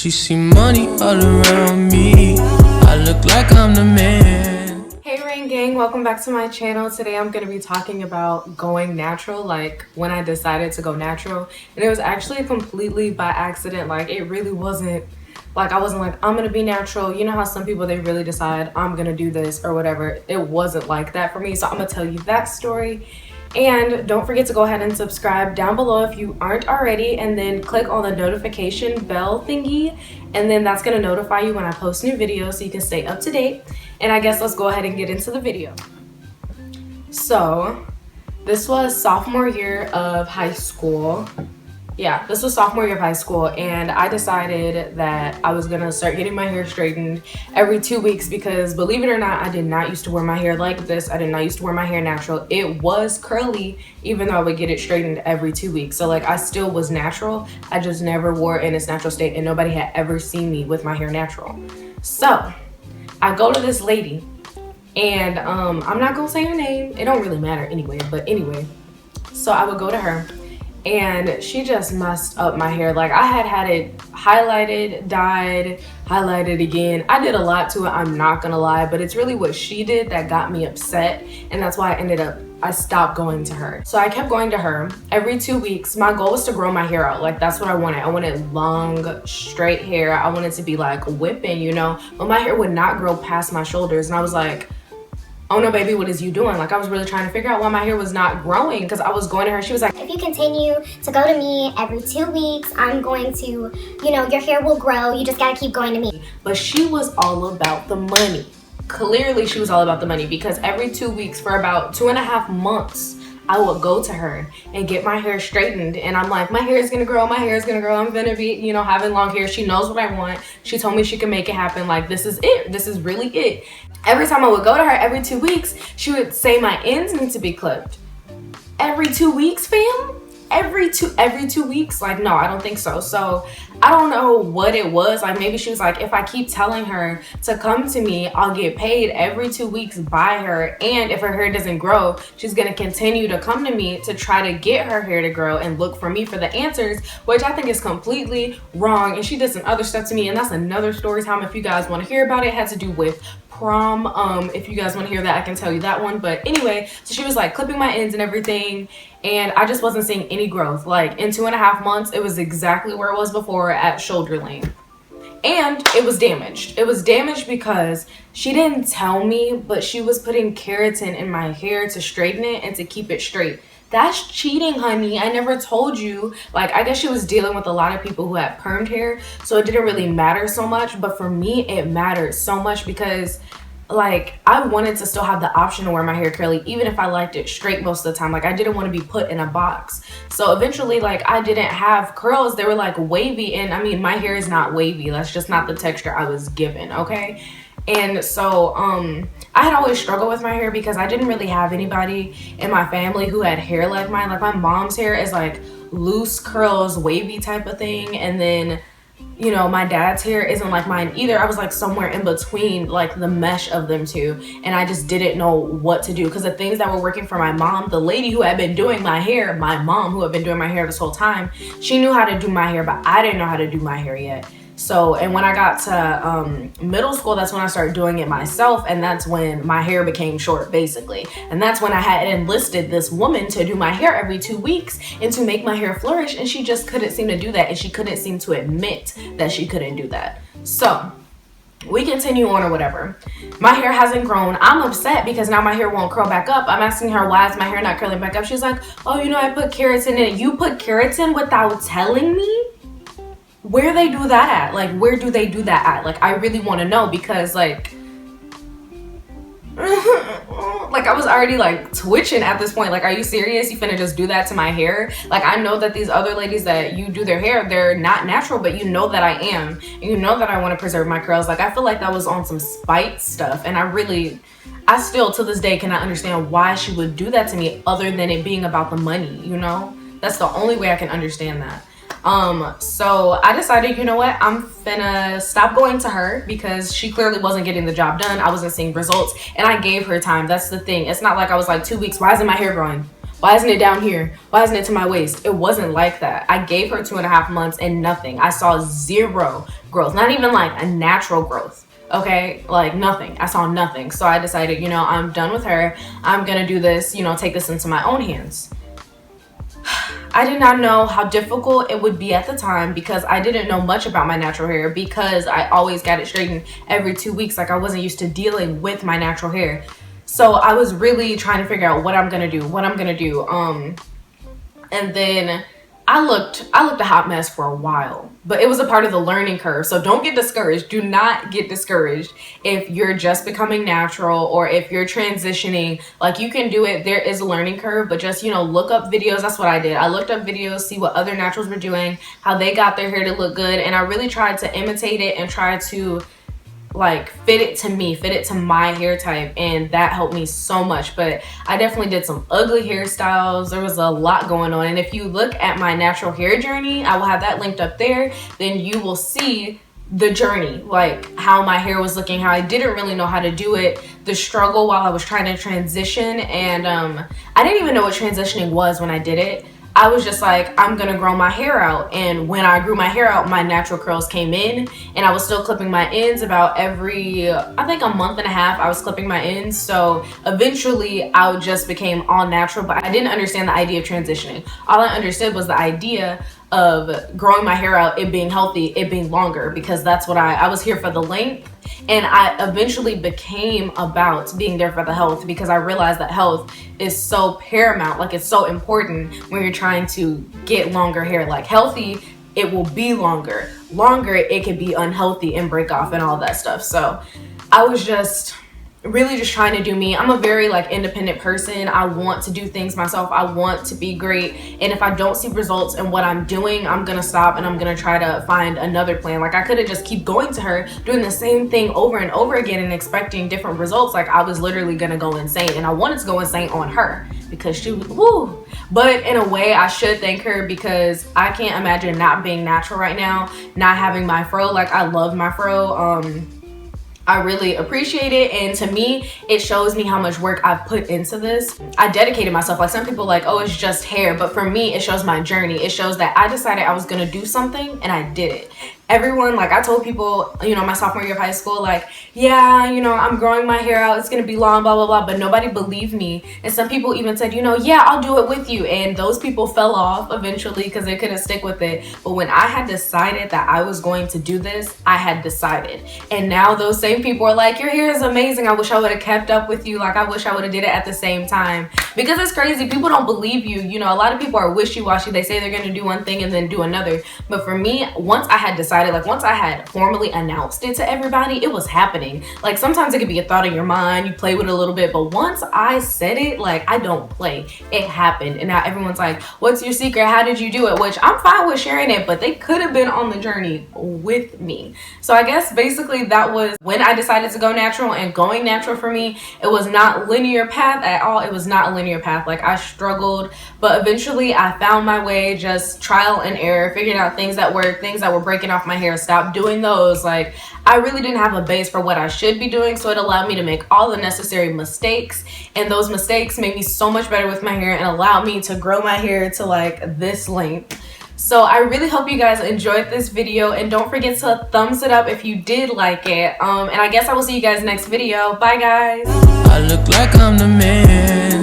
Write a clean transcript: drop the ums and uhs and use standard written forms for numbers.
She see money all around me. I look like I'm the man. Hey Rain Gang, welcome back to my channel. Today I'm going to be talking about going natural, like when I decided to go natural. And it was actually completely by accident. Like it really wasn't like I wasn't like I'm going to be natural. You know how some people, they really decide I'm going to do this or whatever. It wasn't like that for me. So I'm going to tell you that story. And don't forget to go ahead and subscribe down below if you aren't already, and then click on the notification bell thingy, and then that's going to notify you when I post new videos so you can stay up to date. And I guess let's go ahead and get into the video. So this was sophomore year of high school. Yeah, this was sophomore year of high school, and I decided that I was gonna start getting my hair straightened every 2 weeks because, believe it or not, I did not used to wear my hair like this. I did not used to wear my hair natural. It was curly, even though I would get it straightened every 2 weeks. So like I still was natural. I just never wore it in its natural state, and nobody had ever seen me with my hair natural. So I go to this lady, and I'm not gonna say her name. It don't really matter anyway, but anyway. So I would go to her, and she just messed up my hair. Like I had it highlighted, dyed, highlighted again. I did a lot to it, I'm not gonna lie, but it's really what she did that got me upset, and that's why I stopped going to her. So I kept going to her every 2 weeks. My goal was to grow my hair out. Like that's what I wanted. I wanted long, straight hair. I wanted to be like whipping, you know, but my hair would not grow past my shoulders. And I was like, oh no, baby, what is you doing? Like I was really trying to figure out why my hair was not growing, because I was going to her. She was like, if you continue to go to me every 2 weeks, I'm going to, you know, your hair will grow. You just gotta keep going to me. But she was all about the money. Clearly she was all about the money, because every 2 weeks for about 2.5 months, I would go to her and get my hair straightened. And I'm like, my hair is gonna grow, my hair is gonna grow. I'm gonna be, you know, having long hair. She knows what I want. She told me she can make it happen. Like, this is it. This is really it. Every time I would go to her every 2 weeks, she would say my ends need to be clipped. Every 2 weeks, fam? Every two weeks? Like, no, I don't think so. So I don't know what it was. Like maybe she was like, if I keep telling her to come to me, I'll get paid every 2 weeks by her. And if her hair doesn't grow, she's gonna continue to come to me to try to get her hair to grow and look for me for the answers, which I think is completely wrong. And she did some other stuff to me, and that's another story time if you guys want to hear about it. It had to do with prom. If you guys want to hear that, I can tell you that one. But anyway, so she was like clipping my ends and everything, and I just wasn't seeing any growth. Like in 2.5 months, it was exactly where it was before, at shoulder length. And it was damaged. It was damaged because she didn't tell me, but she was putting keratin in my hair to straighten it and to keep it straight. That's cheating, honey. I never told you. Like, I guess she was dealing with a lot of people who had permed hair, so it didn't really matter so much. But for me, it mattered so much because, like, I wanted to still have the option to wear my hair curly, even if I liked it straight most of the time. Like, I didn't want to be put in a box. So eventually, like, I didn't have curls. They were like wavy, and I mean, my hair is not wavy. That's just not the texture I was given, okay? And so I had always struggled with my hair because I didn't really have anybody in my family who had hair like mine. Like my mom's hair is like loose curls, wavy type of thing, and then, you know, my dad's hair isn't like mine either. I was like somewhere in between, like the mesh of them two, and I just didn't know what to do, because the things that were working for my mom, the lady who had been doing my hair, my mom who had been doing my hair this whole time, she knew how to do my hair, but I didn't know how to do my hair yet. So, and when I got to middle school, that's when I started doing it myself, and that's when my hair became short, basically. And that's when I had enlisted this woman to do my hair every 2 weeks and to make my hair flourish, and she just couldn't seem to do that, and she couldn't seem to admit that she couldn't do that. So we continue on or whatever. My hair hasn't grown. I'm upset because now my hair won't curl back up. I'm asking her, why is my hair not curling back up? She's like, oh, you know, I put keratin in it. You put keratin without telling me? Where they do that at? Like, where do they do that at? Like, I really want to know, because like like I was already like twitching at this point. Like, are you serious? You finna just do that to my hair? Like, I know that these other ladies that you do their hair, they're not natural, but you know that I am, and you know that I want to preserve my curls. Like, I feel like that was on some spite stuff, and I still to this day cannot understand why she would do that to me, other than it being about the money, you know? That's the only way I can understand that. So I decided, you know what, I'm finna stop going to her because she clearly wasn't getting the job done. I wasn't seeing results, and I gave her time. That's the thing. It's not like I was like 2 weeks, why isn't my hair growing? Why isn't it down here? Why isn't it to my waist? It wasn't like that. I gave her 2.5 months and nothing. I saw zero growth, not even like a natural growth. Okay, like nothing. I saw nothing. So I decided, you know, I'm done with her. I'm gonna do this, you know, take this into my own hands. I did not know how difficult it would be at the time because I didn't know much about my natural hair, because I always got it straightened every 2 weeks. Like I wasn't used to dealing with my natural hair. So I was really trying to figure out what I'm gonna do. And then I looked a hot mess for a while, but it was a part of the learning curve. So don't get discouraged. Do not get discouraged if you're just becoming natural or if you're transitioning. Like, you can do it. There is a learning curve, but just, you know, look up videos. That's what I did. I looked up videos, see what other naturals were doing, how they got their hair to look good. And I really tried to imitate it and try to like fit it to me, fit it to my hair type, and that helped me so much. But I definitely did some ugly hairstyles. There was a lot going on, and if you look at my natural hair journey, I will have that linked up there, then you will see the journey, like how my hair was looking, how I didn't really know how to do it, the struggle while I was trying to transition. And I didn't even know what transitioning was when I did it. I was just like, I'm gonna grow my hair out. And when I grew my hair out, my natural curls came in, and I was still clipping my ends about every, I think, a month and a half. I was clipping my ends. So eventually I just became all natural, but I didn't understand the idea of transitioning. All I understood was the idea of growing my hair out, it being healthy, it being longer, because that's what I was here for, the length. And I eventually became about being there for the health, because I realized that health is so paramount. Like, it's so important when you're trying to get longer hair. Like, healthy, it will be longer. Longer, it can be unhealthy and break off and all that stuff. So I was just really just trying to do me. I'm a very like independent person. I want to do things myself. I want to be great. And if I don't see results in what I'm doing, I'm gonna stop and I'm gonna try to find another plan. Like, I couldn't just keep going to her doing the same thing over and over again and expecting different results. Like, I was literally gonna go insane, and I wanted to go insane on her because she was woo. But in a way, I should thank her, because I can't imagine not being natural right now, not having my fro. Like, I love my fro. I really appreciate it, and to me, it shows me how much work I've put into this. I dedicated myself. Like, some people like, oh, it's just hair, but for me, it shows my journey. It shows that I decided I was gonna do something, and I did it. Everyone, like, I told people, you know, my sophomore year of high school, like, yeah, you know, I'm growing my hair out, it's gonna be long, blah, blah, blah, but nobody believed me. And some people even said, you know, yeah, I'll do it with you. And those people fell off eventually because they couldn't stick with it. But when I had decided that I was going to do this, I had decided. And now those same people are like, your hair is amazing, I wish I would have kept up with you. Like, I wish I would have did it at the same time. Because it's crazy, people don't believe you. You know, a lot of people are wishy-washy. They say they're gonna do one thing and then do another. But for me, once I had decided, like, once I had formally announced it to everybody, it was happening. Like, sometimes it could be a thought in your mind, you play with it a little bit, but once I said it, like, I don't play. It happened. And now everyone's like, what's your secret? How did you do it? Which I'm fine with sharing it, but they could have been on the journey with me. So I guess basically that was when I decided to go natural. And going natural for me, it was not linear path at all. It was not a linear path. Like, I struggled, but eventually I found my way, just trial and error, figuring out things that were breaking off my hair, stopped doing those. Like, I really didn't have a base for what I should be doing, so it allowed me to make all the necessary mistakes, and those mistakes made me so much better with my hair and allowed me to grow my hair to like this length. So I really hope you guys enjoyed this video, and don't forget to thumbs it up if you did like it. And I guess I will see you guys next video. Bye, guys. I look like I'm the man.